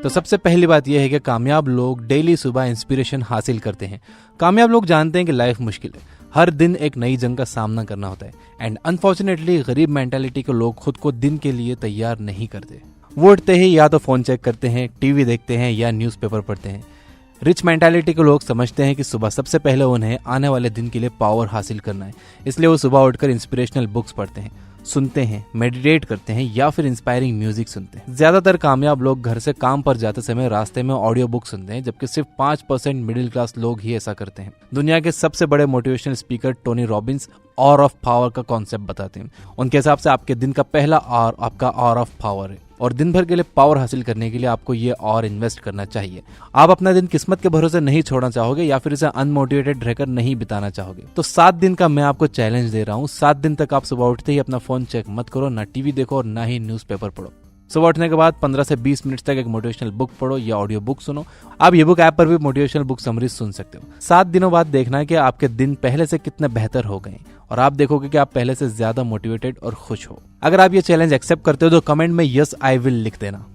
तो सबसे पहली बात यह है कि कामयाब लोग डेली सुबह इंस्पिरेशन हासिल करते हैं। कामयाब लोग जानते हैं कि लाइफ मुश्किल है, हर दिन एक नई जंग का सामना करना होता है एंड अनफॉर्चुनेटली गरीब मेंटालिटी के लोग खुद को दिन के लिए तैयार नहीं करते। वो उठते ही या तो फोन चेक करते हैं, टीवी देखते हैं या न्यूज़पेपर पढ़ते हैं। रिच मेंटालिटी के लोग समझते हैं कि सुबह सबसे पहले उन्हें आने वाले दिन के लिए पावर हासिल करना है, इसलिए वो सुबह उठकर इंस्पिरेशनल बुक्स पढ़ते हैं, सुनते हैं, मेडिटेट करते हैं या फिर इंस्पायरिंग म्यूजिक सुनते हैं। ज्यादातर कामयाब लोग घर से काम पर जाते समय रास्ते में ऑडियो बुक सुनते हैं, जबकि सिर्फ 5% मिडिल क्लास लोग ही ऐसा करते हैं। दुनिया के सबसे बड़े motivational speaker Tony Robbins or of power का कॉन्सेप्ट बताते हैं। उनके हिसाब से आपके दिन का पहला ऑर आपका ऑर ऑफ पावर है और दिन भर के लिए पावर हासिल करने के लिए आपको ये और इन्वेस्ट करना चाहिए। आप अपना दिन किस्मत के भरोसे नहीं छोड़ना चाहोगे या फिर इसे अनमोटिवेटेड रहकर नहीं बिताना चाहोगे, तो 7 दिन का मैं आपको चैलेंज दे रहा हूँ। 7 दिन तक आप सुबह उठते ही अपना फोन चेक मत करो, ना टीवी देखो और ना ही न्यूज़पेपर पढ़ो। सुबह उठने के बाद 15 से 20 मिनट तक एक मोटिवेशनल बुक पढ़ो या ऑडियो बुक सुनो। आप ये बुक ऐप पर भी मोटिवेशनल बुक समरीज सुन सकते हो। 7 दिनों बाद देखना है कि आपके दिन पहले से कितने बेहतर हो गए और आप देखोगे कि आप पहले से ज्यादा मोटिवेटेड और खुश हो। अगर आप ये चैलेंज एक्सेप्ट करते हो तो कमेंट में यस आई विल लिख देना।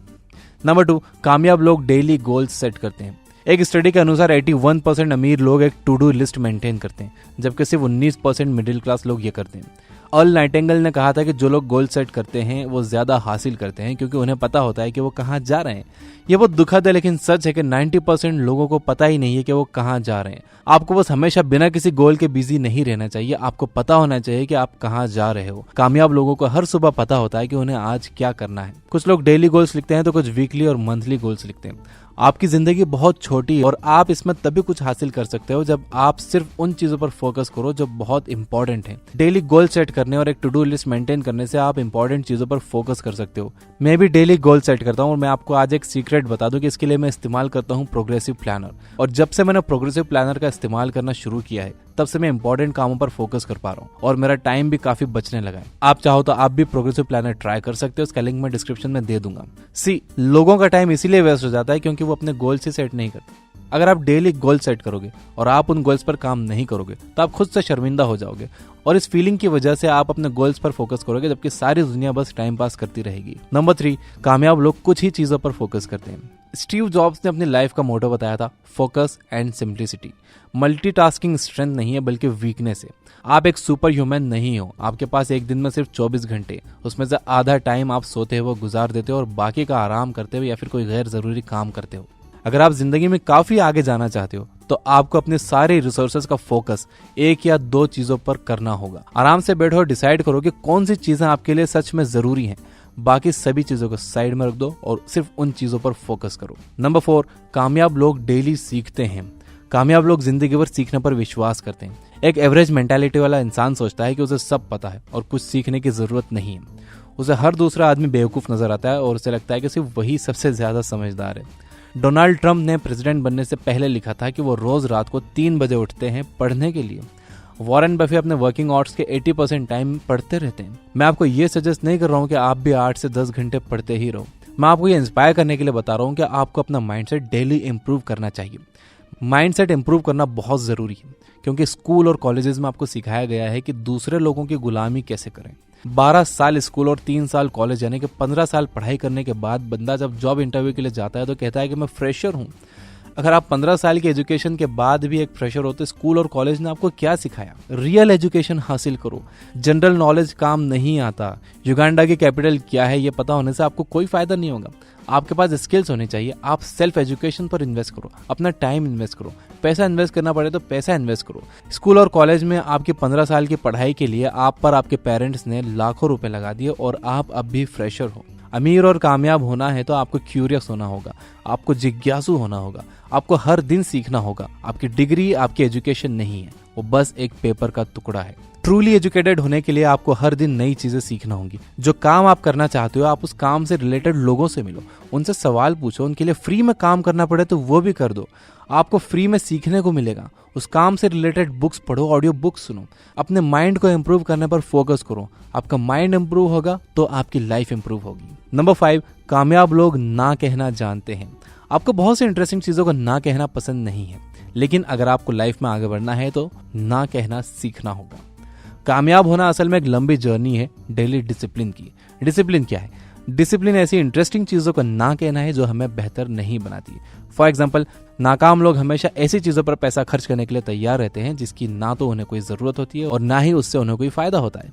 नंबर 2, कामयाब लोग डेली गोल्स सेट करते हैं। एक स्टडी के अनुसार 81% अमीर लोग एक टू डू लिस्ट मेंटेन करते हैं, जबकि सिर्फ 19% मिडिल क्लास लोग ये करते हैं। अर्ल नाइटिंगेल ने कहा था कि जो लोग गोल सेट करते हैं वो ज्यादा हासिल करते हैं, क्योंकि उन्हें पता होता है कि वो कहाँ जा रहे हैं। ये बहुत दुखद है, लेकिन सच है कि 90% लोगों को पता ही नहीं है कि वो कहाँ जा रहे हैं। आपको बस हमेशा बिना किसी गोल के बिजी नहीं रहना चाहिए, आपको पता होना चाहिए कि आप कहाँ जा रहे हो। कामयाब लोगों को हर सुबह पता होता है कि उन्हें आज क्या करना है। कुछ लोग डेली गोल्स लिखते हैं तो कुछ वीकली और मंथली गोल्स लिखते हैं। आपकी जिंदगी बहुत छोटी है और आप इसमें तभी कुछ हासिल कर सकते हो जब आप सिर्फ उन चीजों पर फोकस करो जो बहुत इंपॉर्टेंट है। डेली गोल सेट करने और एक टू डू लिस्ट मेंटेन करने से आप इंपॉर्टेंट चीजों पर फोकस कर सकते हो। मैं भी डेली गोल सेट करता हूँ और मैं आपको आज एक सीक्रेट बता दूं कि इसके लिए मैं इस्तेमाल करता हूँ प्रोग्रेसिव प्लानर। और जब से मैंने प्रोग्रेसिव प्लानर का इस्तेमाल करना शुरू किया है तब से मैं इंपॉर्टेंट कामों पर फोकस कर पा रहा हूँ और मेरा टाइम भी काफी बचने लगा है। आप चाहो तो आप भी प्रोग्रेसिव प्लानर ट्राई कर सकते हो, उसका लिंक मैं डिस्क्रिप्शन में दे दूंगा। लोगों का टाइम इसीलिए वेस्ट हो जाता है क्योंकि वो अपने गोल से सेट नहीं करते। अगर आप डेली गोल सेट करोगे और आप उन गोल्स पर काम नहीं करोगे तो आप खुद से शर्मिंदा हो जाओगे और इस फीलिंग की वजह से आप अपने गोल्स पर फोकस करोगे, जबकि सारी दुनिया बस टाइम पास करती रहेगी। नंबर 3, कामयाब लोग कुछ ही चीजों पर फोकस करते हैं। स्टीव जॉब्स ने अपनी लाइफ का मोटो बताया था, focus and simplicity. Multitasking strength नहीं है बल्कि वीकनेस है। आप एक सुपर ह्यूमन नहीं हो। आपके पास एक दिन में सिर्फ 24 घंटे, उसमें से आधा टाइम आप सोते हुए गुजार देते हो और बाकी का आराम करते हुए या फिर कोई गैर जरूरी काम करते हो। अगर आप जिंदगी में काफी आगे जाना चाहते हो तो आपको अपने सारे रिसोर्सेज का फोकस 1 या 2 चीजों पर करना होगा। आराम से बैठो और डिसाइड करो कि कौन सी चीजें आपके लिए सच में जरूरी हैं। बाकी सभी चीजों को साइड में रख दो और सिर्फ उन चीजों पर फोकस करो। नंबर 4, कामयाब लोग डेली सीखते हैं। कामयाब लोग जिंदगी भर सीखने पर विश्वास करते हैं। एक एवरेज मेंटालिटी वाला इंसान सोचता है कि उसे सब पता है और कुछ सीखने की जरूरत नहीं है। उसे हर दूसरा आदमी बेवकूफ नजर आता है और उसे लगता है कि सिर्फ वही सबसे ज्यादा समझदार है। डोनाल्ड ट्रंप ने प्रेसिडेंट बनने से पहले लिखा था कि वो रोज रात को 3 बजे उठते हैं पढ़ने के लिए। वॉरेन बफे अपने वर्किंग आवर्स के 80% टाइम पढ़ते रहते हैं। मैं आपको ये सजेस्ट नहीं कर रहा हूँ कि आप भी 8 से 10 घंटे पढ़ते ही रहो। मैं आपको ये इंस्पायर करने के लिए बता रहा हूँ कि आपको अपना माइंडसेट डेली इंप्रूव करना चाहिए। माइंडसेट इंप्रूव करना बहुत जरूरी है क्योंकि स्कूल और कॉलेजेस में आपको सिखाया गया है कि दूसरे लोगों की गुलामी कैसे करें। 12 साल स्कूल और 3 साल कॉलेज यानी कि 15 साल पढ़ाई करने के बाद बंदा जब जॉब इंटरव्यू के लिए जाता है तो कहता है कि मैं फ्रेशर हूँ। अगर आप 15 साल की एजुकेशन के बाद भी एक फ्रेशर हो तो स्कूल और कॉलेज ने आपको क्या सिखाया? रियल एजुकेशन हासिल करो। जनरल नॉलेज काम नहीं आता। युगांडा की कैपिटल क्या है ये पता होने से आपको कोई फायदा नहीं होगा। आपके पास स्किल्स होनी चाहिए। आप सेल्फ एजुकेशन पर इन्वेस्ट करो, अपना टाइम इन्वेस्ट करो। पैसा इन्वेस्ट करना पड़े तो पैसा इन्वेस्ट करो। स्कूल और कॉलेज में आपकी 15 साल की पढ़ाई के लिए आप पर आपके पेरेंट्स ने लाखों रुपए लगा दिए और आप अब भी फ्रेशर हो। अमीर और कामयाब होना है तो आपको क्यूरियस होना होगा, आपको जिज्ञासु होना होगा, आपको हर दिन सीखना होगा। आपकी डिग्री आपकी एजुकेशन नहीं है, वो बस एक पेपर का टुकड़ा है। ट्रूली एजुकेटेड होने के लिए आपको हर दिन नई चीजें सीखना होंगी। जो काम आप करना चाहते हो आप उस काम से रिलेटेड लोगों से मिलो, उनसे सवाल पूछो। उनके लिए फ्री में काम करना पड़े तो वो भी कर दो। आपको फ्री में सीखने को मिलेगा। उस काम से रिलेटेड बुक्स पढ़ो, ऑडियो बुक्स सुनो। अपने माइंड को इम्प्रूव करने पर फोकस करो। आपका माइंड इम्प्रूव होगा तो आपकी लाइफ इम्प्रूव होगी। नंबर 5, कामयाब लोग ना कहना जानते हैं। आपको बहुत सी इंटरेस्टिंग चीजों को ना कहना पसंद नहीं है, लेकिन अगर आपको लाइफ में आगे बढ़ना है तो ना कहना सीखना होगा। कामयाब होना असल में एक लंबी जर्नी है डेली डिसिप्लिन की। डिसिप्लिन क्या है? डिसिप्लिन ऐसी इंटरेस्टिंग चीजों को ना कहना है जो हमें बेहतर नहीं बनाती। फॉर एग्जाम्पल, नाकाम लोग हमेशा ऐसी चीजों पर पैसा खर्च करने के लिए तैयार रहते हैं जिसकी ना तो उन्हें कोई जरूरत होती है और ना ही उससे उन्हें कोई फायदा होता है।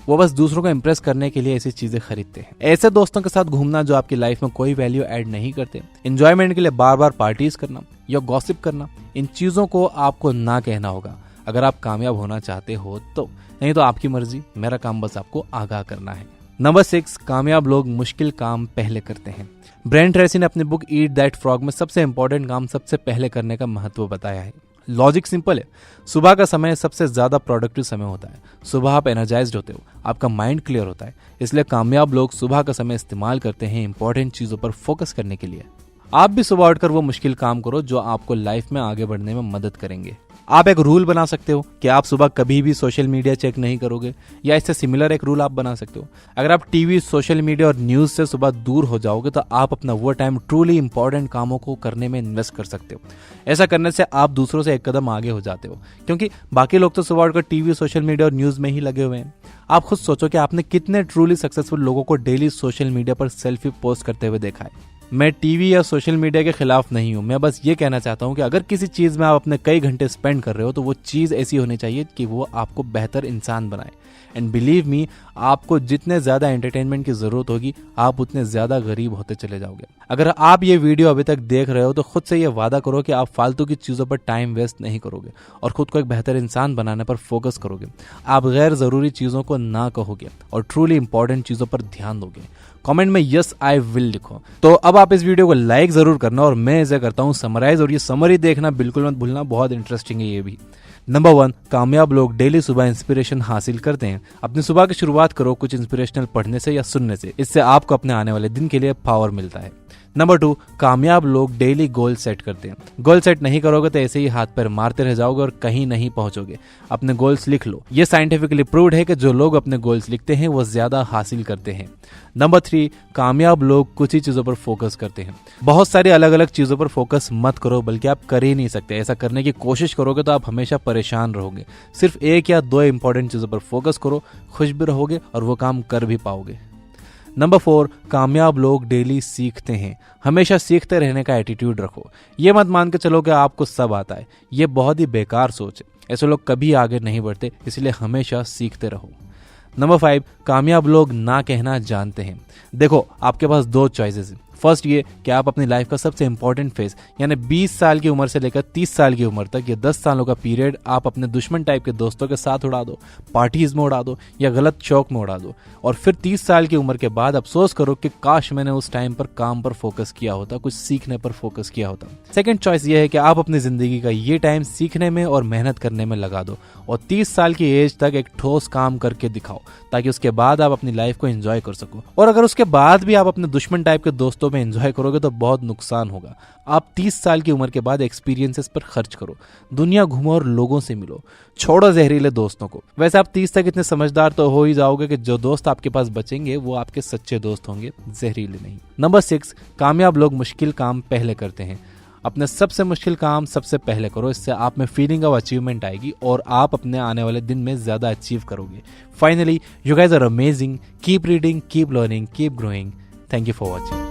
वो बस दूसरों को इम्प्रेस करने के लिए ऐसी चीजें खरीदते हैं। ऐसे दोस्तों के साथ घूमना जो आपकी लाइफ में कोई वैल्यू ऐड नहीं करते, एंजॉयमेंट के लिए बार बार पार्टीज करना या गॉसिप करना, इन चीजों को आपको ना कहना होगा अगर आप कामयाब होना चाहते हो तो। नहीं तो आपकी मर्जी, मेरा काम बस आपको आगाह करना है। नंबर 6, कामयाब लोग मुश्किल काम पहले करते हैं। ब्रेन ट्रेसी ने अपनी बुक ईट दैट फ्रॉग में सबसे इंपॉर्टेंट काम सबसे पहले करने का महत्व बताया है। लॉजिक सिंपल है, सुबह का समय सबसे ज्यादा प्रोडक्टिव समय होता है। सुबह आप एनर्जाइज्ड होते हो, आपका माइंड क्लियर होता है, इसलिए कामयाब लोग सुबह का समय इस्तेमाल करते हैं इंपॉर्टेंट चीजों पर फोकस करने के लिए। आप भी सुबह उठकर वो मुश्किल काम करो जो आपको लाइफ में आगे बढ़ने में मदद करेंगे। आप एक रूल बना सकते हो कि आप सुबह कभी भी सोशल मीडिया चेक नहीं करोगे, या इससे सिमिलर एक रूल आप बना सकते हो। अगर आप टीवी, सोशल मीडिया और न्यूज से सुबह दूर हो जाओगे तो आप अपना वो टाइम ट्रूली इंपॉर्टेंट कामों को करने में इन्वेस्ट कर सकते हो। ऐसा करने से आप दूसरों से एक कदम आगे हो जाते हो, क्योंकि बाकी लोग तो सुबह उठकर टीवी, सोशल मीडिया और न्यूज में ही लगे हुए हैं। आप खुद सोचो कि आपने कितने ट्रूली सक्सेसफुल लोगों को डेली सोशल मीडिया पर सेल्फी पोस्ट करते हुए देखा है। मैं टीवी या सोशल मीडिया के खिलाफ नहीं हूं, मैं बस ये कहना चाहता हूं कि अगर किसी चीज में आप अपने कई घंटे स्पेंड कर रहे हो तो वो चीज ऐसी होनी चाहिए कि वो आपको बेहतर इंसान बनाए। एंड बिलीव मी, आपको जितने ज्यादा एंटरटेनमेंट की जरूरत होगी आप उतने ज्यादा गरीब होते चले जाओगे। अगर आप ये वीडियो अभी तक देख रहे हो तो खुद से ये वादा करो कि आप फालतू की चीजों पर टाइम वेस्ट नहीं करोगे और खुद को एक बेहतर इंसान बनाने पर फोकस करोगे। आप गैर जरूरी चीजों को ना कहोगे और ट्रूली इंपॉर्टेंट चीजों पर ध्यान दोगे। कमेंट में यस आई विल लिखो। तो अब आप इस वीडियो को लाइक जरूर करना और मैं इसे करता हूं समराइज, और ये समरी देखना बिल्कुल मत भूलना, बहुत इंटरेस्टिंग है ये भी। नंबर 1, कामयाब लोग डेली सुबह इंस्पिरेशन हासिल करते हैं। अपनी सुबह की शुरुआत करो कुछ इंस्पिरेशनल पढ़ने से या सुनने से, इससे आपको अपने आने वाले दिन के लिए पावर मिलता है। नंबर 2, कामयाब लोग डेली गोल सेट करते हैं। गोल सेट नहीं करोगे तो ऐसे ही हाथ पैर मारते रह जाओगे और कहीं नहीं पहुंचोगे। अपने गोल्स लिख लो। ये साइंटिफिकली प्रूव्ड है कि जो लोग अपने गोल्स लिखते हैं वो ज्यादा हासिल करते हैं। नंबर 3, कामयाब लोग कुछ ही चीजों पर फोकस करते हैं। बहुत सारी अलग अलग चीजों पर फोकस मत करो, बल्कि आप कर ही नहीं सकते। ऐसा करने की कोशिश करोगे तो आप हमेशा परेशान रहोगे। सिर्फ 1 या 2 इंपॉर्टेंट चीजों पर फोकस करो, खुश भी रहोगे और वो काम कर भी पाओगे। नंबर 4, कामयाब लोग डेली सीखते हैं। हमेशा सीखते रहने का एटीट्यूड रखो। ये मत मान के चलो कि आपको सब आता है, ये बहुत ही बेकार सोच है। ऐसे लोग कभी आगे नहीं बढ़ते, इसलिए हमेशा सीखते रहो। नंबर 5, कामयाब लोग ना कहना जानते हैं। देखो, आपके पास 2 चॉइसेस हैं। फर्स्ट ये कि आप अपनी लाइफ का सबसे इंपॉर्टेंट फेज यानी 20 साल की उम्र से लेकर 30 साल की उम्र तक, ये 10 सालों का पीरियड आप अपने दुश्मन टाइप के दोस्तों के साथ उड़ा दो, पार्टीज में उड़ा दो या गलत शौक में उड़ा दो, और फिर 30 साल की उम्र के बाद अफसोस करो कि काश मैंने उस टाइम पर काम पर फोकस किया होता, कुछ सीखने पर फोकस किया होता। सेकंड चॉइस ये है कि आप अपनी जिंदगी का ये टाइम सीखने में और मेहनत करने में लगा दो और 30 साल की एज तक एक ठोस काम करके दिखाओ, ताकि उसके बाद आप अपनी लाइफ को एंजॉय कर सको। और अगर उसके बाद भी आप अपने दुश्मन टाइप के दोस्तों में एंजॉय करोगे तो बहुत नुकसान होगा। आप 30 साल की उम्र के बाद एक्सपीरियंसेस पर खर्च करो, दुनिया घूमो और लोगों से मिलो, छोड़ो जहरीले दोस्तों को। वैसे आप 30 तक इतने समझदार तो हो ही जाओगे कि जो दोस्त आपके पास बचेंगे वो आपके सच्चे दोस्त होंगे, जहरीले नहीं। नंबर 6, कामयाब लोग मुश्किल काम पहले करते हैं। अपने सबसे मुश्किल काम सबसे पहले करो, इससे आप में फीलिंग ऑफ अचीवमेंट आएगी और आप अपने आने वाले दिन में ज्यादा अचीव करोगे। Finally, you guys are amazing, keep reading, keep learning, keep growing. Thank you for watching.